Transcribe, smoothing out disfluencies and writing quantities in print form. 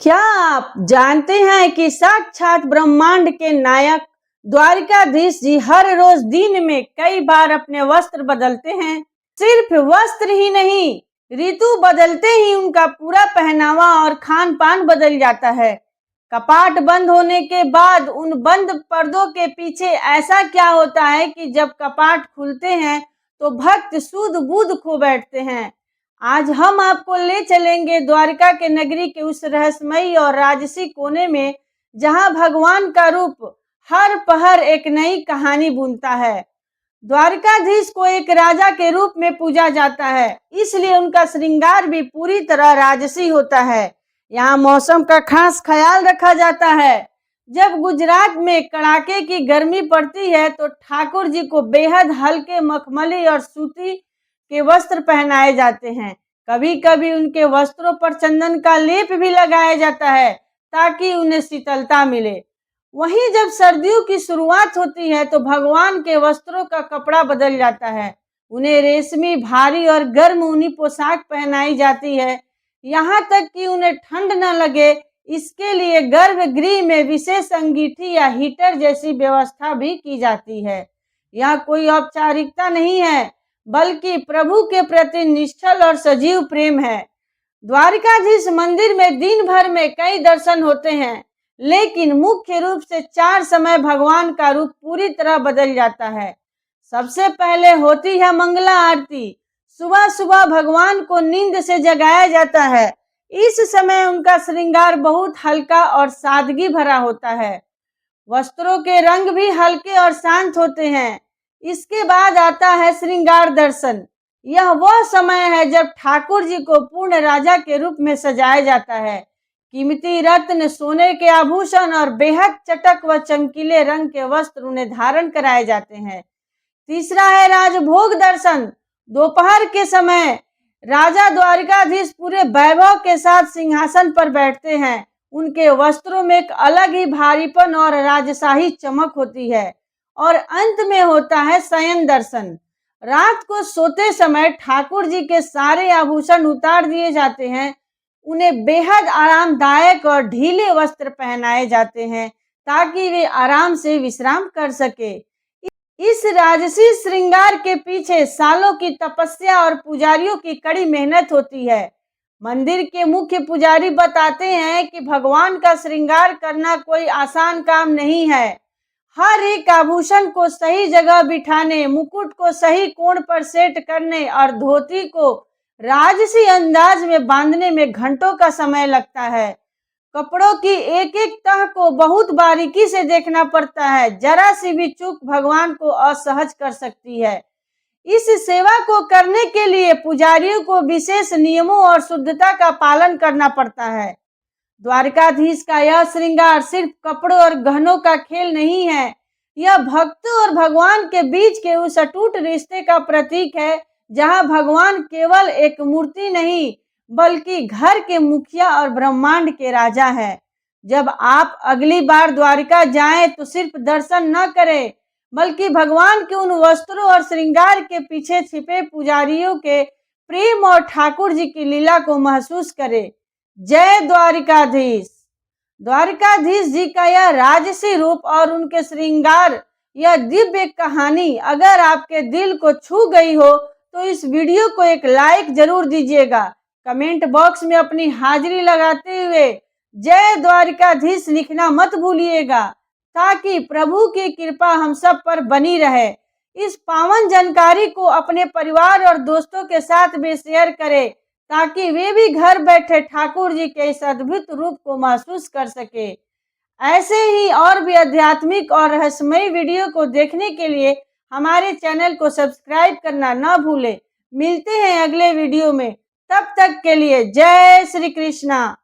क्या आप जानते हैं कि साक्षात ब्रह्मांड के नायक द्वारिकाधीश जी हर रोज दिन में कई बार अपने वस्त्र बदलते हैं। सिर्फ वस्त्र ही नहीं, ऋतु बदलते ही उनका पूरा पहनावा और खान पान बदल जाता है। कपाट बंद होने के बाद उन बंद पर्दों के पीछे ऐसा क्या होता है कि जब कपाट खुलते हैं तो भक्त सुध बुध खो बैठते हैं। आज हम आपको ले चलेंगे द्वारिका के नगरी के उस रहस्यमयी और राजसी कोने में, जहां भगवान का रूप हर पहर एक नई कहानी बुनता है। द्वारिकाधीश को एक राजा के रूप में पूजा जाता है, इसलिए उनका श्रृंगार भी पूरी तरह राजसी होता है। यहाँ मौसम का खास ख्याल रखा जाता है। जब गुजरात में कड़ाके की गर्मी पड़ती है तो ठाकुर जी को बेहद हल्के मखमली और सूती के वस्त्र पहनाए जाते हैं। कभी कभी उनके वस्त्रों पर चंदन का लेप भी लगाया जाता है ताकि उन्हें शीतलता मिले। वहीं जब सर्दियों की शुरुआत होती है तो भगवान के वस्त्रों का कपड़ा बदल जाता है। उन्हें रेशमी, भारी और गर्म ऊनी पोशाक पहनाई जाती है। यहाँ तक कि उन्हें ठंड न लगे, इसके लिए गर्भगृह में विशेष अंगीठी या हीटर जैसी व्यवस्था भी की जाती है। यह कोई औपचारिकता नहीं है, बल्कि प्रभु के प्रति निश्चल और सजीव प्रेम है। द्वारिकाधीश मंदिर में दिन भर में कई दर्शन होते हैं, लेकिन मुख्य रूप से 4 समय भगवान का रूप पूरी तरह बदल जाता है। सबसे पहले होती है मंगला आरती। सुबह सुबह भगवान को नींद से जगाया जाता है। इस समय उनका श्रृंगार बहुत हल्का और सादगी भरा होता है। वस्त्रों के रंग भी हल्के और शांत होते हैं। इसके बाद आता है श्रृंगार दर्शन। यह वह समय है जब ठाकुर जी को पूर्ण राजा के रूप में सजाया जाता है। कीमती रत्न, सोने के आभूषण और बेहद चटक व चमकीले रंग के वस्त्र उन्हें धारण कराए जाते हैं। तीसरा है राजभोग दर्शन। दोपहर के समय राजा द्वारिकाधीश पूरे वैभव के साथ सिंहासन पर बैठते हैं। उनके वस्त्रों में एक अलग ही भारीपन और राजशाही चमक होती है। और अंत में होता है शयन दर्शन। रात को सोते समय ठाकुर जी के सारे आभूषण उतार दिए जाते हैं। उन्हें बेहद आरामदायक और ढीले वस्त्र पहनाए जाते हैं ताकि वे आराम से विश्राम कर सके। इस राजसी श्रृंगार के पीछे सालों की तपस्या और पुजारियों की कड़ी मेहनत होती है। मंदिर के मुख्य पुजारी बताते हैं कि भगवान का श्रृंगार करना कोई आसान काम नहीं है। हर एक आभूषण को सही जगह बिठाने, मुकुट को सही कोण पर सेट करने और धोती को राजसी अंदाज में बांधने में घंटों का समय लगता है। कपड़ों की एक एक तह को बहुत बारीकी से देखना पड़ता है। जरा सी भी चूक भगवान को असहज कर सकती है। इस सेवा को करने के लिए पुजारियों को विशेष नियमों और शुद्धता का पालन करना पड़ता है। द्वारिकाधीश का यह श्रृंगार सिर्फ कपड़ों और गहनों का खेल नहीं है, यह भक्तों और भगवान के बीच के उस अटूट रिश्ते का प्रतीक है, जहां भगवान केवल एक मूर्ति नहीं बल्कि घर के मुखिया और ब्रह्मांड के राजा है। जब आप अगली बार द्वारिका जाएं तो सिर्फ दर्शन न करें, बल्कि भगवान के उन वस्त्रों और श्रृंगार के पीछे छिपे पुजारियों के प्रेम और ठाकुर जी की लीला को महसूस करें। जय द्वारिकाधीश। द्वारिकाधीश जी का यह राजसी रूप और उनके श्रृंगार, यह दिव्य कहानी अगर आपके दिल को छू गई हो तो इस वीडियो को एक लाइक जरूर दीजिएगा। कमेंट बॉक्स में अपनी हाजिरी लगाते हुए जय द्वारिकाधीश लिखना मत भूलिएगा, ताकि प्रभु की कृपा हम सब पर बनी रहे। इस पावन जानकारी को अपने परिवार और दोस्तों के साथ भी शेयर करें, ताकि वे भी घर बैठे ठाकुर जी के इस अद्भुत रूप को महसूस कर सके। ऐसे ही और भी आध्यात्मिक और रहस्यमयी वीडियो को देखने के लिए हमारे चैनल को सब्सक्राइब करना न भूलें। मिलते हैं अगले वीडियो में, तब तक के लिए जय श्री कृष्णा।